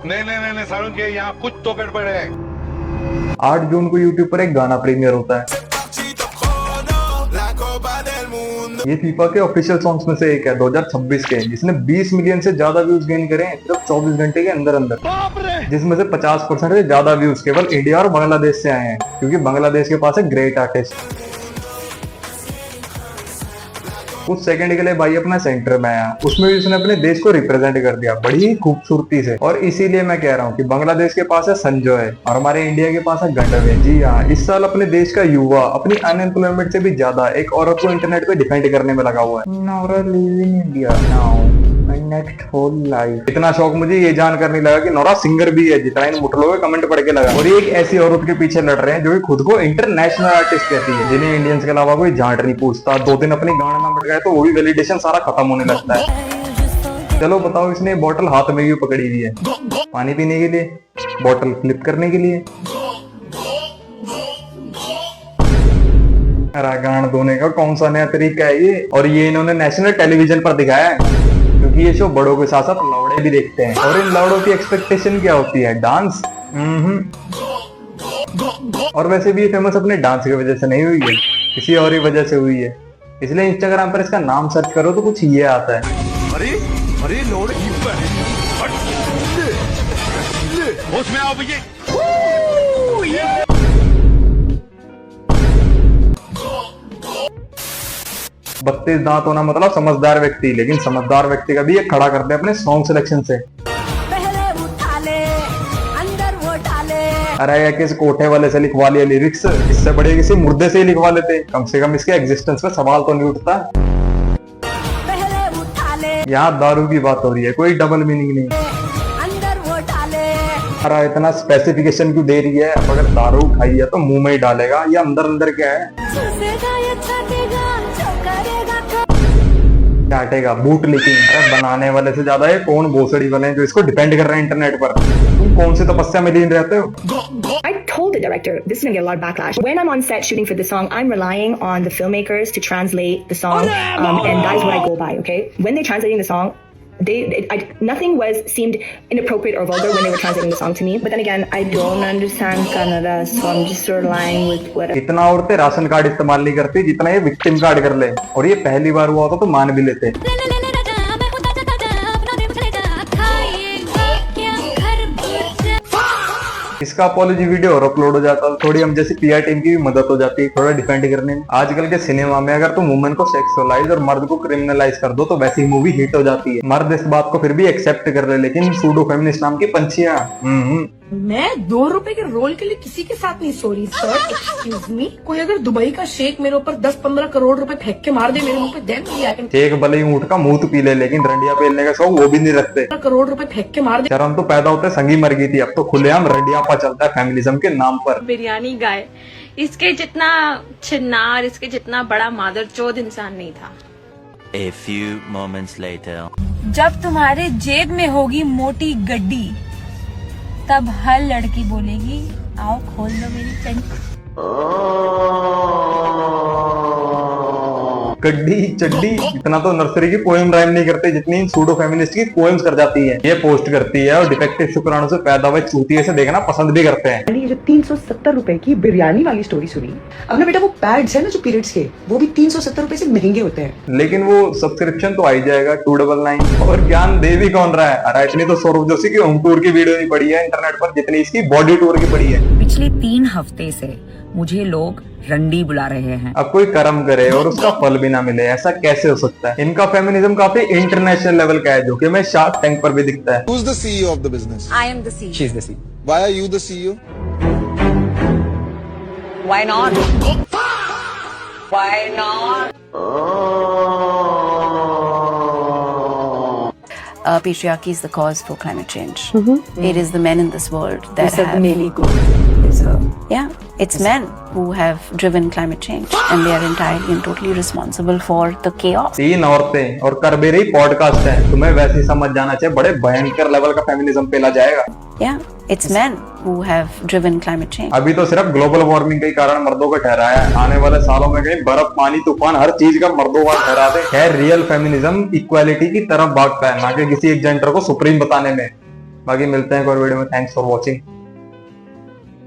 नहीं नहीं नहीं, नहीं सारुण के यहाँ कुछ तो गड़बड़ है। 8 जून को यूट्यूब पर एक गाना प्रीमियर होता है। ये फीफा के ऑफिशियल सॉन्ग्स में से एक है 2026 के, जिसने 20 मिलियन से ज्यादा व्यूज गेन करे हैं सिर्फ 24 घंटे के अंदर अंदर, जिसमें से 50% से ज्यादा व्यूज केवल इंडिया और बांग्लादेश से आए हैं, क्योंकि बांग्लादेश के पास है ग्रेट आर्टिस्ट। कुछ सेकंड के लिए भाई अपना सेंटर में आया, उसमें भी उसने अपने देश को रिप्रेजेंट कर दिया बड़ी ही खूबसूरती से। और इसीलिए मैं कह रहा हूँ कि बांग्लादेश के पास है संजय और हमारे इंडिया के पास है गंडवे। जी हाँ, इस साल अपने देश का युवा अपनी अनएम्प्लॉयमेंट से भी ज्यादा एक औरत को इंटरनेट पे डिफेंड करने में लगा हुआ है। नौरा live in India now my next whole life. इतना शौक मुझे ये जानकर नहीं लगा कि नौरा सिंगर भी है, जितना इन मुठलों के कमेंट पढ़ के लगा। और ये एक ऐसी औरत के पीछे लड़ रहे हैं जो कि खुद को इंटरनेशनल आर्टिस्ट कहती है, जिन्हें इंडियंस के अलावा कोई झांट नहीं पूछता। 2 दिन अपनी गाना ना बढ़ गए तो वो भी वैलिडेशन सारा खत्म होने लगता है। चलो बताओ, इसने बोतल हाथ में क्यों पकड़ी हुई है? पानी पीने के लिए? बोतल फ्लिप करने के लिए? अरे गान धोने का कौन सा नया तरीका है ये? और ये इन्होंने नेशनल टेलीविजन पर दिखाया है, क्योंकि ये शो बड़ों के साथ साथ लौड़े भी देखते हैं। और इन लौड़ों की एक्सपेक्टेशन क्या होती है? डांस। और वैसे भी ये फेमस अपने डांस की वजह से नहीं हुई है, किसी और ही वजह से हुई है। इसलिए इंस्टाग्राम पर इसका नाम सर्च करो तो कुछ ये आता है। अरे अरे लोड होश में आओ भैया। 32 दांत होना मतलब समझदार व्यक्ति, लेकिन समझदार व्यक्ति का भी ये खड़ा करते हैं अपने सॉन्ग सिलेक्शन से। पहले उठा ले, अंदर वो डाले। अरे या किस कोठे वाले से लिखवा लिया लिरिक्स, इससे बड़े किसी मुर्दे से ही लिखवा लेते, कम से कम इसके एग्जिस्टेंस पे सवाल तो नहीं उठता। पहले उठा ले, यहाँ दारू की बात हो रही है, कोई डबल मीनिंग नहीं। अंदर वो डाले। अरे इतना स्पेसिफिकेशन क्यों दे रही है? अब अगर दारू खाई है तो मुंह में ही डालेगा, या अंदर अंदर क्या है? चूसेगा या चाटेगा, जो करेगा चाटेगा बूट लीकिंग। अरे बनाने वाले से ज्यादा ये कौन भोसड़ी वाले हैं जो इसको डिपेंड कर रहे हैं इंटरनेट पर। तुम कौन सी तपस्या में लीन रहते हो? I told the director this is gonna get a lot of backlash. When I'm on set shooting for the song, I'm relying on the filmmakers to translate the song, and that is what I go by. Okay, when they're translating the song, nothing seemed inappropriate or vulgar when they were translating the song to me. But then again, I don't understand Kannada, so I'm just relying with whatever. इतना औरतें ration card इस्तेमाल नहीं करती जितना ये victim card कर ले, और ये पहली बार हुआ होता तो मान भी लेते। इसका अपॉलॉजी वीडियो और अपलोड हो जाता है, थोड़ी हम जैसी पीआर टीम की भी मदद हो जाती है थोड़ा डिफेंड करने में। आजकल के सिनेमा में अगर तुम वुमेन को सेक्सुअलाइज और मर्द को क्रिमिनलाइज कर दो तो वैसी मूवी हिट हो जाती है। मर्द इस बात को फिर भी एक्सेप्ट कर ले, लेकिन सूडो फेमिनिस्ट नाम की पंछियां मैं 2 रुपए के रोल के लिए किसी के साथ नहीं सो रही सर। एक्सक्यूज मी, कोई अगर दुबई का शेख मेरे ऊपर 10-15 करोड़ रुपए फेंक के मार दे मेरे मुंह पे, देन एक भले ही ऊँट का मुंह पी ले, लेकिन रंडिया पेलने का शौक वो भी नहीं रखते। करोड़ रुपए फेंक के मार दे। शर्म तो पैदा होते संगी मर गई थी, अब तो खुलेआम रंडियापा चलता है फेमिनिज्म के नाम पर। बिरयानी गाय, इसके जितना छिन्नार, इसके जितना बड़ा मादरचोद इंसान नहीं था। A few moments later. जब तुम्हारे जेब में होगी मोटी गड्डी, तब हर लड़की बोलेगी आओ खोल दो मेरी चड्डी। गड्डी चड्डी, इतना तो नर्सरी की पोएम राइम नहीं करते जितनी सूडो फेमिनिस्ट की पोएम्स कर जाती है। ये पोस्ट करती है और डिफेक्टिव शुक्राणु से पैदा हुए चूतिए से देखना पसंद भी करते हैं। ये जो 370 रुपए की बिरयानी वाली स्टोरी सुनी, अब ना बेटा वो पैड्स है ना जो पीरियड्स के, वो भी 370 रुपए से महंगे होते हैं। लेकिन वो सब्सक्रिप्शन तो आ ही जाएगा 299। और ज्ञान दे भी कौन रहा है? अरे इतनी तो सौरभ जोशी की होम टूर की वीडियो नहीं पड़ी है इंटरनेट पर जितनी इसकी बॉडी टूर की पड़ी है। पिछले 3 हफ्ते से मुझे लोग रंडी बुला रहे हैं। अब कोई कर्म करे और उसका फल भी ना मिले, ऐसा कैसे हो सकता है? इनका फेमिनिज्म काफी इंटरनेशनल लेवल का है, जो कि मैं शार्क टैंक पर भी दिखता है। Who's the CEO of the business? I am the CEO. She's the CEO. Why are you the CEO? Why not? Why not? Patriarchy is the cause for climate change. It is the men in this world that it's men who have driven climate change, and they are entirely and totally responsible for the chaos. 3 औरतें और कर भी रही podcast है, तुम्हें वैसे ही समझ जाना चाहिए बड़े भयंकर लेवल का फेमिनिज्म पेला जाएगा। It's men who have driven climate change. अभी तो सिर्फ ग्लोबल वार्मिंग के कारण मर्दों को ठहराया है, आने वाले सालों में कहीं बर्फ पानी तूफान हर चीज का मर्दों का ठहरा दे। रियल फेमिनिज्म इक्वालिटी की तरफ भागता है, ना कि किसी एक जेंडर को सुप्रीम बताने में। बाकी मिलते हैं एक और वीडियो में। Thanks for watching.